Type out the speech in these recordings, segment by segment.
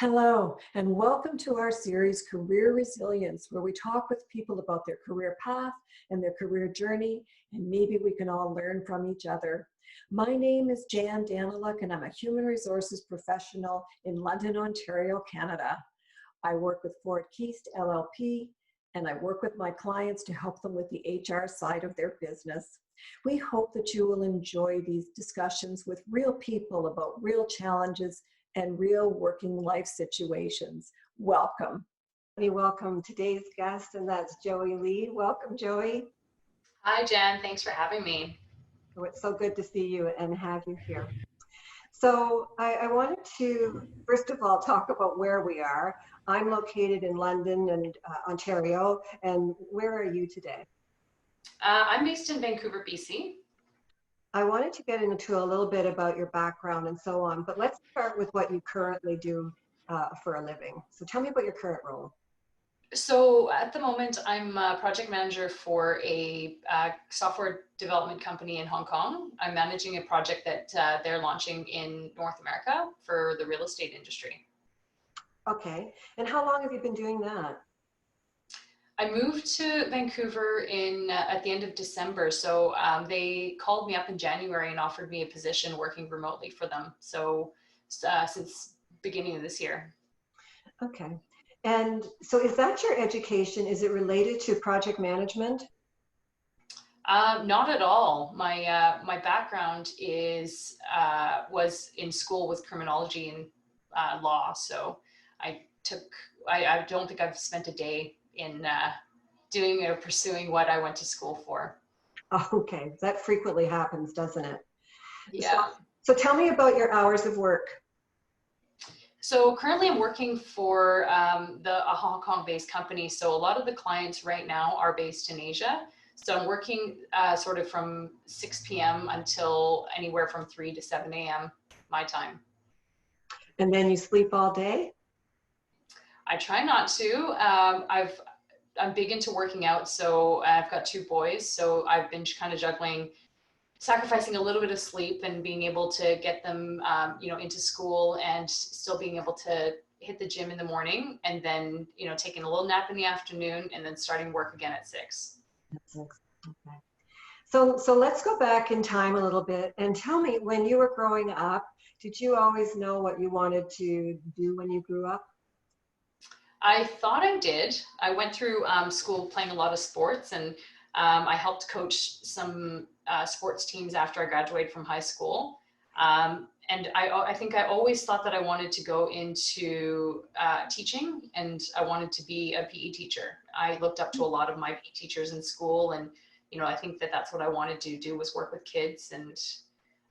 Hello, and welcome to our series, Career Resilience, where we talk with people about their career path and their career journey, and maybe we can all learn from each other. My name is Jan Daniluk, and I'm a human resources professional in London, Ontario, Canada. I work with Ford Keast LLP, and I work with my clients to help them with the HR side of their business. We hope that you will enjoy these discussions with real people about real challenges and real working life situations. Welcome. We welcome today's guest, and that's Joey Lee. Welcome, Joey. Hi, Jen. Thanks for having me. Oh, it's so good to see you and have you here. So I wanted to, first of all, talk about where we are. I'm located in London and Ontario, and where are you today? I'm based in Vancouver, BC. I wanted to get into a little bit about your background and so on, but let's start with what you currently do for a living. So tell me about your current role. So at the moment, I'm a project manager for a software development company in Hong Kong. I'm managing a project that they're launching in North America for the real estate industry. Okay, and how long have you been doing that? I moved to Vancouver at the end of December, so they called me up in January and offered me a position working remotely for them. So since beginning of this year. Okay, and so is that your education? Is it related to project management? Not at all. My background was in school with criminology and law, so I don't think I've spent a day in doing or pursuing what I went to school for. Okay, that frequently happens, doesn't it? Yeah. So tell me about your hours of work. So currently I'm working for a Hong Kong-based company. So a lot of the clients right now are based in Asia. So I'm working sort of from 6 p.m. until anywhere from 3 to 7 a.m. my time. And then you sleep all day? I try not to. I'm big into working out, so I've got two boys, so I've been kind of juggling, sacrificing a little bit of sleep and being able to get them, into school and still being able to hit the gym in the morning, and then, taking a little nap in the afternoon, and then starting work again at 6. Okay. So let's go back in time a little bit and tell me, when you were growing up, did you always know what you wanted to do when you grew up? I thought I did. I went through school playing a lot of sports, and I helped coach some sports teams after I graduated from high school. And I think I always thought that I wanted to go into teaching, and I wanted to be a PE teacher. I looked up to a lot of my PE teachers in school, and I think that that's what I wanted to do, was work with kids. And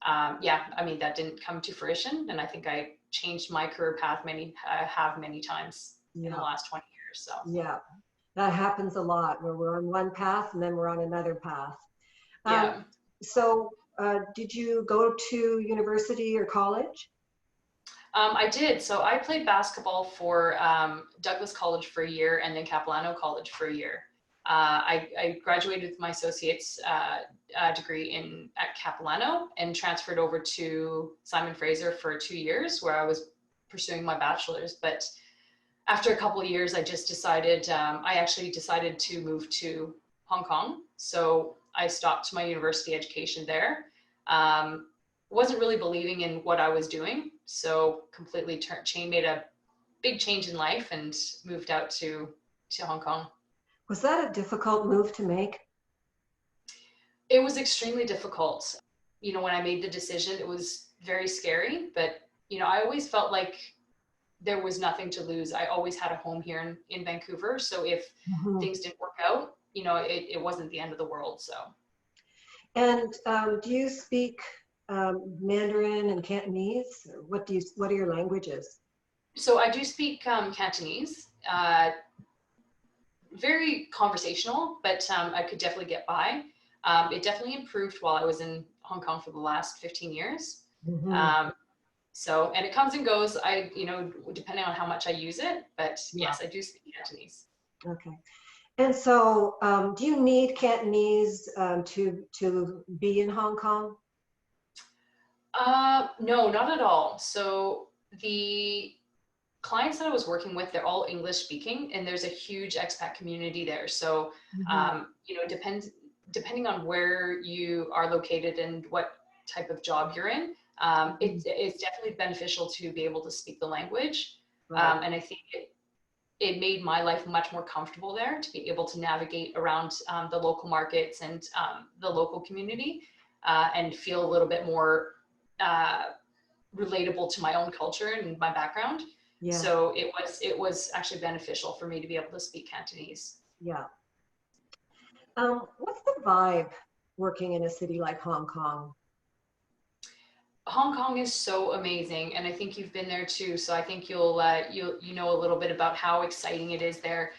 that didn't come to fruition, and I think I changed my career path many times in the last 20 years. So yeah, that happens a lot, where we're on one path and then we're on another path. Yeah. So did you go to university or college? I did. So I played basketball for Douglas College for a year, and then Capilano College for a year. I graduated with my associate's degree at Capilano and transferred over to Simon Fraser for 2 years, where I was pursuing my bachelor's. But after a couple of years, I just decided, I actually decided to move to Hong Kong. So I stopped my university education there. Wasn't really believing in what I was doing. So completely made a big change in life and moved out to Hong Kong. Was that a difficult move to make? It was extremely difficult. When I made the decision, it was very scary, but, I always felt like there was nothing to lose. I always had a home here in Vancouver. So if things didn't work out, it wasn't the end of the world. So. And do you speak Mandarin and Cantonese? What are your languages? So I do speak Cantonese. Very conversational, but I could definitely get by. It definitely improved while I was in Hong Kong for the last 15 years. And it comes and goes, depending on how much I use it, but yes, I do speak Cantonese. Okay. And so do you need Cantonese to be in Hong Kong? No, not at all. So the clients that I was working with, they're all English speaking, and there's a huge expat community there. So, you know, depending on where you are located and what type of job you're in, it's definitely beneficial to be able to speak the language. Right. And I think it made my life much more comfortable there to be able to navigate around the local markets and the local community and feel a little bit more relatable to my own culture and my background. Yeah. So it was actually beneficial for me to be able to speak Cantonese. Yeah. What's the vibe working in a city like Hong Kong? Hong Kong is so amazing, and I think you've been there too. So I think you'll you know a little bit about how exciting it is there.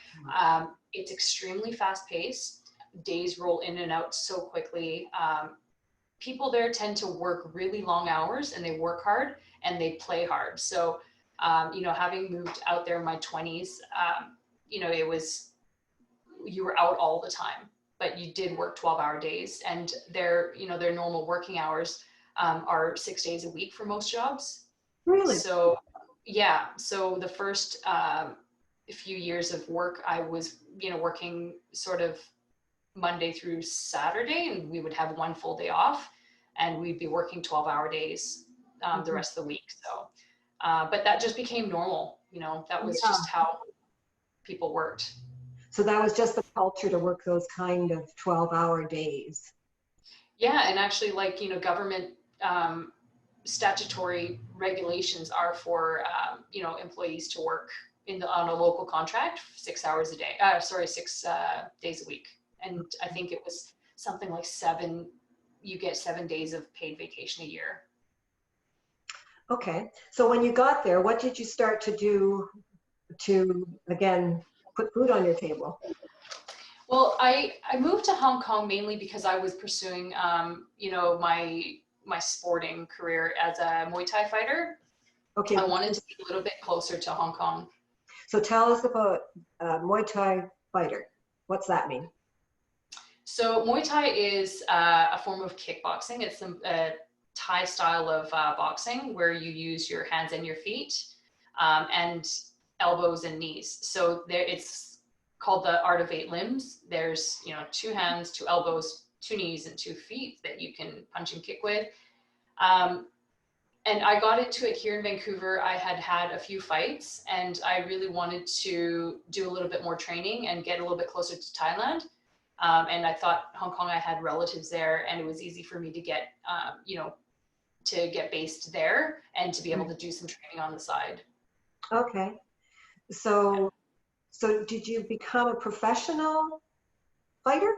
It's extremely fast paced. Days roll in and out so quickly. People there tend to work really long hours, and they work hard and they play hard. So you know, having moved out there in my 20s, you know, you were out all the time, but you did work 12-hour days, and you know, their normal working hours are 6 days a week for most jobs. Really? So yeah, so the first few years of work, I was, you know, working sort of Monday through Saturday, and we would have one full day off, and we'd be working 12-hour days the rest of the week. So, but that just became normal, you know, that was just how people worked. So that was just the culture to work those kind of 12-hour days. Yeah, and actually, like, you know, government statutory regulations are for you know, employees to work on a local contract 6 hours a day. Sorry, 6 days a week, and I think it was something like you get 7 days of paid vacation a year. Okay, so when you got there, what did you start to do to, again, put food on your table? Well, I moved to Hong Kong mainly because I was pursuing, you know, my sporting career as a Muay Thai fighter. Okay. I wanted to be a little bit closer to Hong Kong. So tell us about Muay Thai fighter. What's that mean? So Muay Thai is a form of kickboxing. It's a Thai style of boxing where you use your hands and your feet and elbows and knees. So it's called the art of 8 limbs. There's, you know, 2 hands, 2 elbows, 2 knees, and 2 feet that you can punch and kick with. And I got into it here in Vancouver. I had a few fights, and I really wanted to do a little bit more training and get a little bit closer to Thailand. And I thought Hong Kong, I had relatives there, and it was easy for me to get, you know, to get based there and to be able to do some training on the side. Okay. So did you become a professional fighter?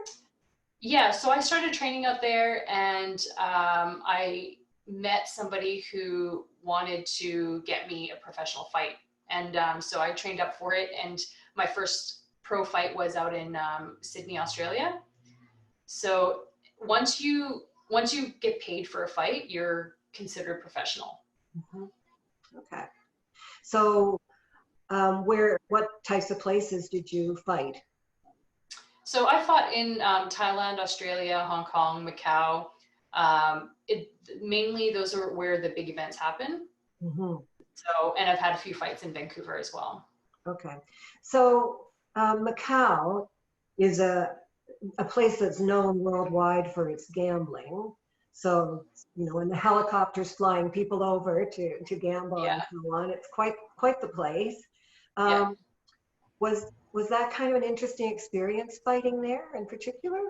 Yeah, so I started training out there, and I met somebody who wanted to get me a professional fight. And so I trained up for it, and my first pro fight was out in Sydney, Australia. So once you get paid for a fight, you're considered professional. Okay. So what types of places did you fight? So I fought in Thailand, Australia, Hong Kong, Macau. Mainly those are where the big events happen. So, and I've had a few fights in Vancouver as well. Okay. So Macau is a place that's known worldwide for its gambling. So, you know, when the helicopters flying people over to gamble and so on, it's quite the place. Was that kind of an interesting experience fighting there in particular?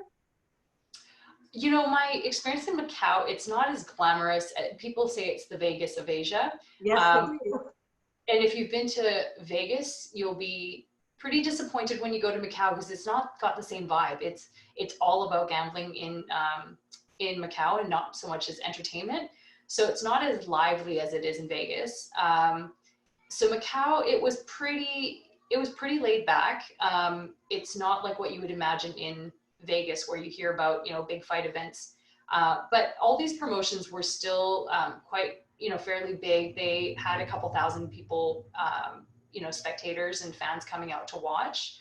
You know, my experience in Macau, it's not as glamorous. People say it's the Vegas of Asia. Yes, And if you've been to Vegas, you'll be pretty disappointed when you go to Macau because it's not got the same vibe. It's all about gambling in Macau and not so much as entertainment. So it's not as lively as it is in Vegas. So Macau, it was pretty laid back. It's not like what you would imagine in Vegas where you hear about, you know, big fight events. But all these promotions were still quite, you know, fairly big. They had a couple thousand people, you know, spectators and fans coming out to watch.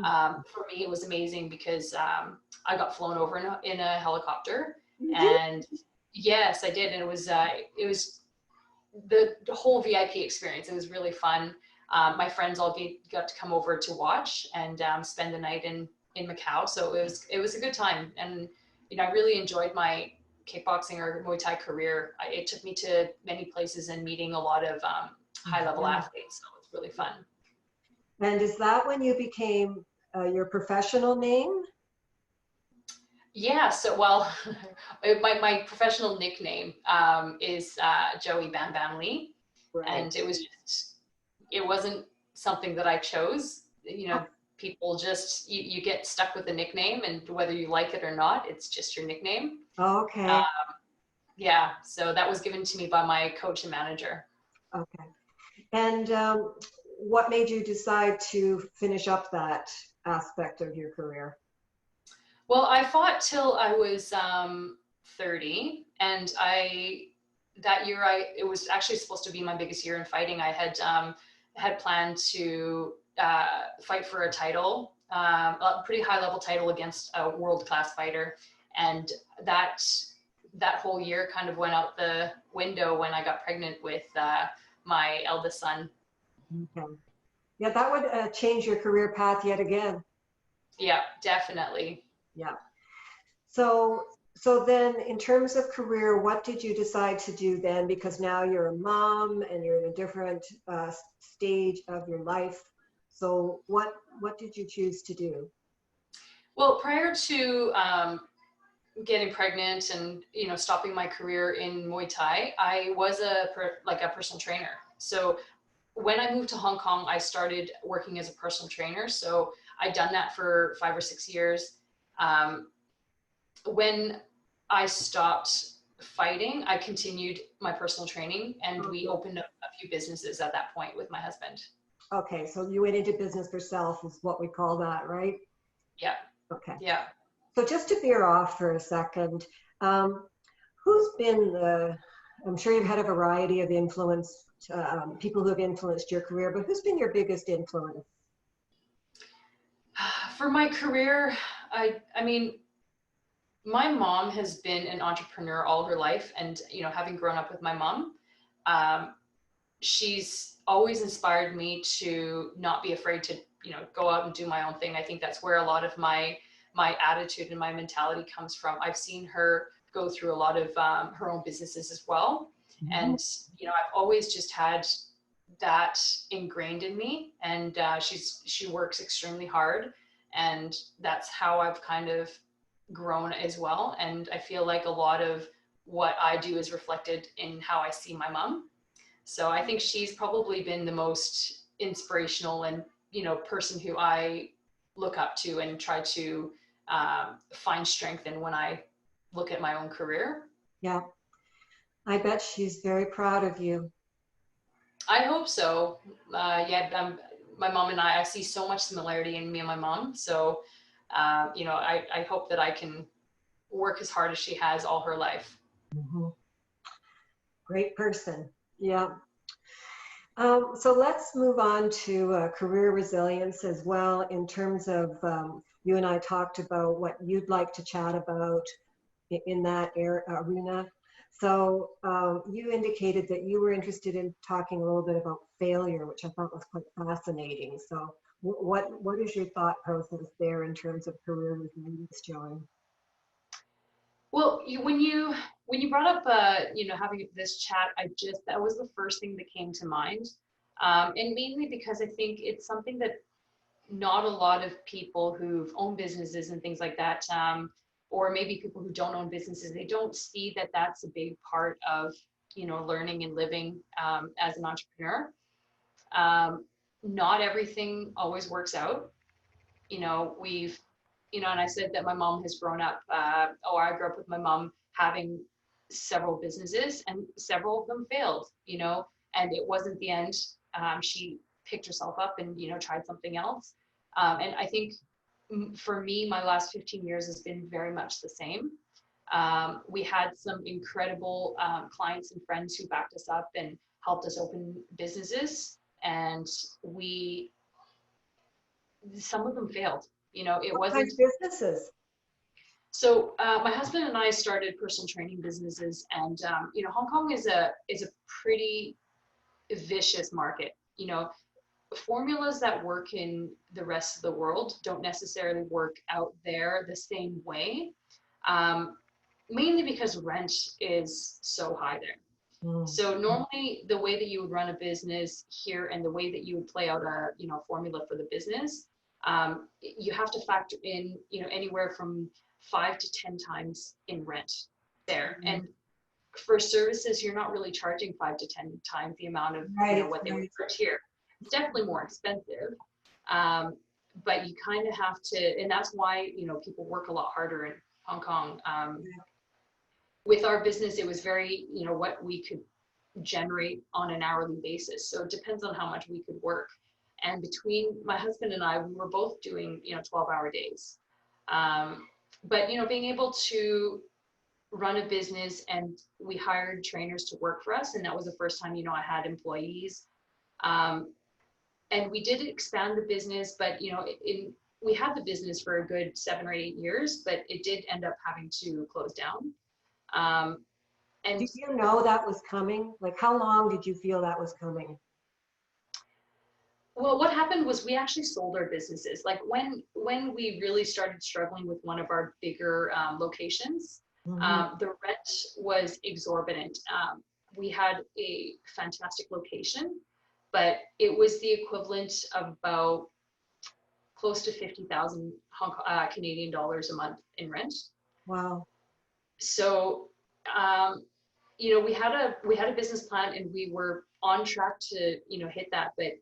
For me, it was amazing because I got flown over in a helicopter, and yes, I did. And it was the whole VIP experience. It was really fun. My friends all got to come over to watch and spend the night in Macau. So it was a good time. And, I really enjoyed my kickboxing or Muay Thai career. It took me to many places and meeting a lot of high level athletes. So it's really fun. And is that when you became your professional name? Yeah, so well, my professional nickname is Joey Bam Bam Lee, Right. and it wasn't something that I chose. People just you get stuck with a nickname, and whether you like it or not, it's just your nickname. Okay. Yeah, so that was given to me by my coach and manager. Okay. And what made you decide to finish up that aspect of your career? Well, I fought till I was 30, and that year it was actually supposed to be my biggest year in fighting. I had planned to fight for a title, a pretty high level title against a world class fighter, and that whole year kind of went out the window when I got pregnant with my eldest son. Okay. Yeah, that would change your career path yet again. Yeah, definitely. Yeah. So then in terms of career, what did you decide to do then? Because now you're a mom and you're in a different stage of your life. So what did you choose to do? Well, prior to getting pregnant and stopping my career in Muay Thai, I was a personal trainer. So when I moved to Hong Kong, I started working as a personal trainer. So I'd done that for 5 or 6 years. When I stopped fighting, I continued my personal training, and we opened up a few businesses at that point with my husband. Okay, so you went into business for self is what we call that, right? Yeah. Okay. Yeah. So just to veer off for a second, who's been I'm sure you've had a variety of influence, people who have influenced your career, but who's been your biggest influence? For my career, I mean, my mom has been an entrepreneur all her life, and having grown up with my mom, she's always inspired me to not be afraid to go out and do my own thing. I think that's where a lot of my attitude and my mentality comes from. I've seen her go through a lot of her own businesses as well, and I've always just had that ingrained in me, and she works extremely hard, and that's how I've kind of grown as well. And I feel like a lot of what I do is reflected in how I see my mom. So I think she's probably been the most inspirational and person who I look up to and try to find strength in when I look at my own career. Yeah, I bet she's very proud of you. I hope so. My mom and I see so much similarity in me and my mom. So, I hope that I can work as hard as she has all her life. Mm-hmm. Great person. Yeah. So let's move on to career resilience as well, in terms of you and I talked about what you'd like to chat about in that arena. So you indicated that you were interested in talking a little bit about failure, which I thought was quite fascinating. So what is your thought process there in terms of career resilience, Joey? Well, when you brought up having this chat, that was the first thing that came to mind, and mainly because I think it's something that not a lot of people who've owned businesses and things like that, or maybe people who don't own businesses, they don't see that that's a big part of learning and living as an entrepreneur. Not everything always works out. We've and I said that my mom has grown up, I grew up with my mom having several businesses, and several of them failed, and it wasn't the end. She picked herself up and, tried something else. And I think for me, my last 15 years has been very much the same. We had some incredible clients and friends who backed us up and helped us open businesses, and some of them failed. It What kind wasn't. of businesses? So my husband and I started personal training businesses, and Hong Kong is a pretty vicious market. formulas that work in the rest of the world don't necessarily work out there the same way, mainly because rent is so high there. So normally the way that you would run a business here and the way that you would play out a, formula for the business, you have to factor in, anywhere from 5 to 10 times in rent there. And for services, you're not really charging 5 to 10 times the amount of, what they would charge here. It's definitely more expensive. But you kind of have to, and that's why, people work a lot harder in Hong Kong. With our business, it was very, what we could generate on an hourly basis. So it depends on how much we could work. And between my husband and I, we were both doing, 12-hour days. But, being able to run a business, and we hired trainers to work for us. And that was the first time, I had employees. And we did expand the business, but, we had the business for a good 7 or 8 years, but it did end up having to close down. And did you know that was coming? Like, how long did you feel that was coming? Well, what happened was we actually sold our businesses. Like when we really started struggling with one of our bigger locations, the rent was exorbitant. We had a fantastic location, but it was the equivalent of about close to 50,000 Canadian dollars a month in rent. Wow. So, we had a business plan, and we were on track to, hit that. But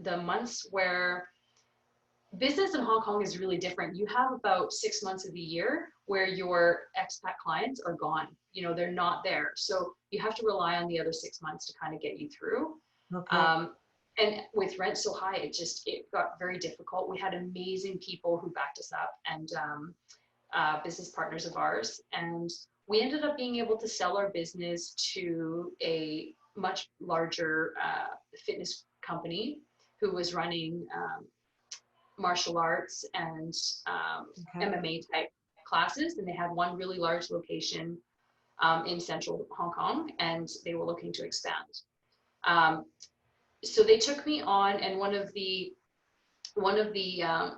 the months where business in Hong Kong is really different, you have about 6 months of the year where your expat clients are gone. They're not there. So you have to rely on the other 6 months to kind of get you through. Okay. And with rent so high, it got very difficult. We had amazing people who backed us up, and business partners of ours. And we ended up being able to sell our business to a much larger fitness company who was running martial arts and MMA type classes. And they had one really large location in central Hong Kong, and they were looking to expand. So they took me on, and one of the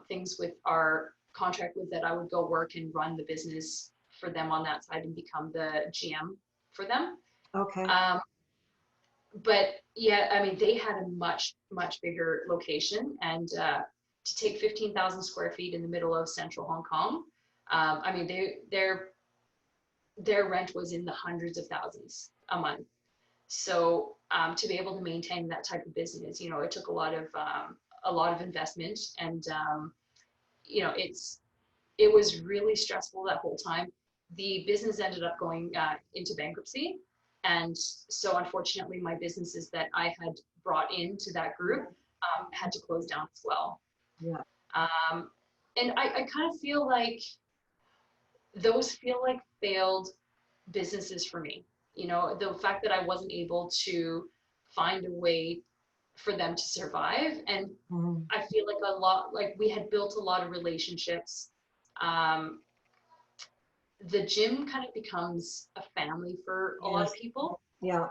things with our contract was that I would go work and run the business for them on that side and become the GM for them. Okay. But yeah, I mean, they had a much, much bigger location, and to take 15,000 square feet in the middle of central Hong Kong, I mean, their rent was in the hundreds of thousands a month. So to be able to maintain that type of business, it took a lot of investment, and it was really stressful that whole time. The business ended up going into bankruptcy. And so unfortunately, my businesses that I had brought into that group had to close down as well. Yeah. And I kind of feel like those feel like failed businesses for me. The fact that I wasn't able to find a way for them to survive. And I feel like we had built a lot of relationships. The gym kind of becomes a family for a lot of people. Yeah.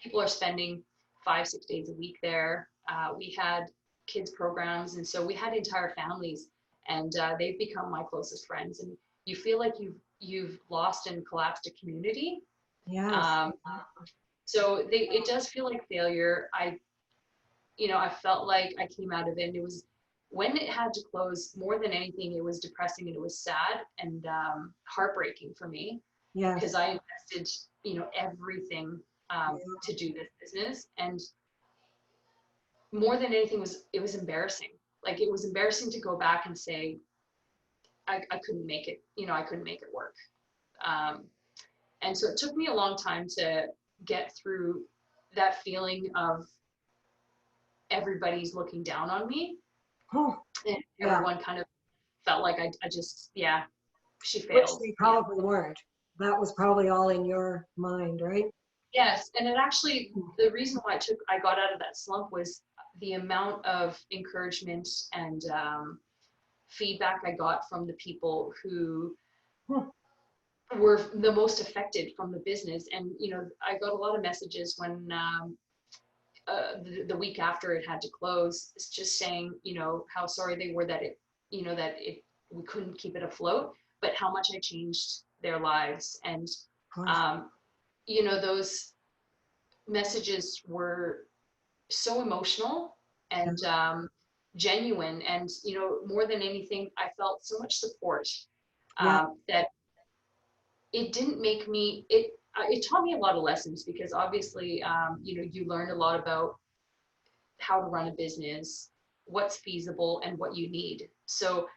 People are spending 5-6 days a week there. We had kids programs, and so we had entire families, and they've become my closest friends. And you feel like you've lost and collapsed a community. Yeah. So it does feel like failure. I felt like I came out of it, and it was, when it had to close, more than anything, it was depressing, and it was sad and heartbreaking for me. Yeah. Because I invested, everything to do this business, and more than anything it was embarrassing. Like, it was embarrassing to go back and say, I couldn't make it. I couldn't make it work. And so it took me a long time to get through that feeling of everybody's looking down on me. Oh, and everyone kind of felt like I just, she failed. Which they probably weren't. That was probably all in your mind, right? Yes. And it actually, the reason why I got out of that slump was the amount of encouragement and feedback I got from the people who were the most affected from the business. And, I got a lot of messages when the week after it had to close, just saying, how sorry they were that we couldn't keep it afloat, but how much I changed their lives. And, those messages were so emotional and genuine. And, more than anything, I felt so much support that it didn't make me, it taught me a lot of lessons, because obviously, you learn a lot about how to run a business, what's feasible, and what you need. So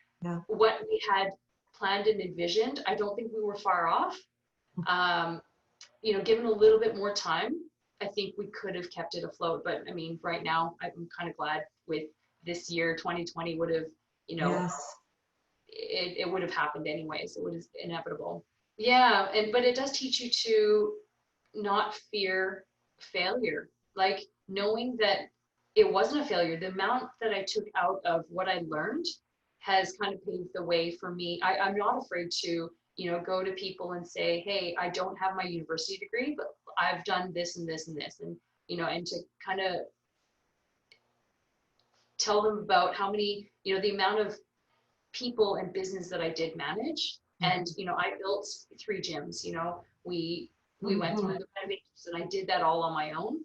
what we had planned and envisioned, I don't think we were far off. Given a little bit more time, I think we could have kept it afloat. But I mean, right now, I'm kind of glad with this year. 2020 would have, it would have happened anyways. It was inevitable. Yeah, but it does teach you to not fear failure. Like, knowing that it wasn't a failure, the amount that I took out of what I learned has kind of paved the way for me. I'm not afraid to, go to people and say, hey, I don't have my university degree, but I've done this and this and this. And, and to kind of tell them about how many, the amount of people and business that I did manage. And, I built 3 gyms, we went through the renovations, and I did that all on my own.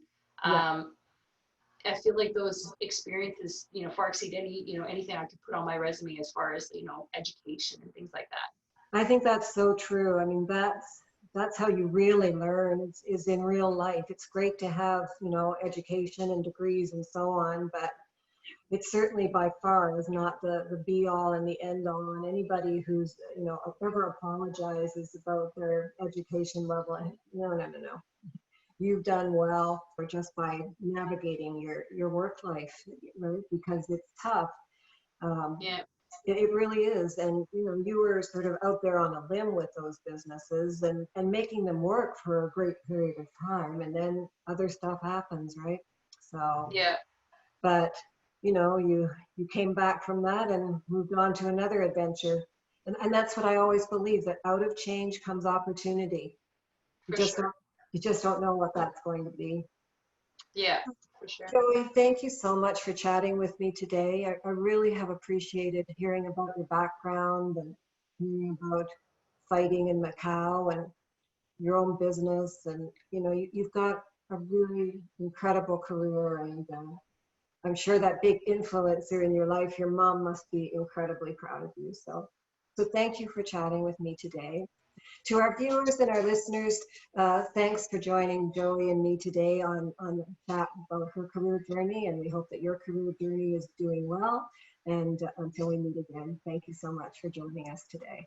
I feel like those experiences, far exceed anything I could put on my resume as far as, education and things like that. I think that's so true. I mean, that's how you really learn, is in real life. It's great to have, education and degrees and so on, but it certainly by far is not the be all and the end all. And anybody who's, ever apologizes about their education level, no. You've done well for just by navigating your work life, right? Because it's tough. It really is. And, you were sort of out there on a limb with those businesses and making them work for a great period of time. And then other stuff happens, right? So, but, you came back from that and moved on to another adventure. And that's what I always believe, that out of change comes opportunity. You just don't know what that's going to be. Yeah, for sure. Joey, thank you so much for chatting with me today. I really have appreciated hearing about your background and hearing about fighting in Macau and your own business. And, you've got a really incredible career. And I'm sure that big influencer in your life, your mom, must be incredibly proud of you. So thank you for chatting with me today. To our viewers and our listeners, thanks for joining Joey and me today on the chat about her career journey, and we hope that your career journey is doing well. And until we meet again, thank you so much for joining us today.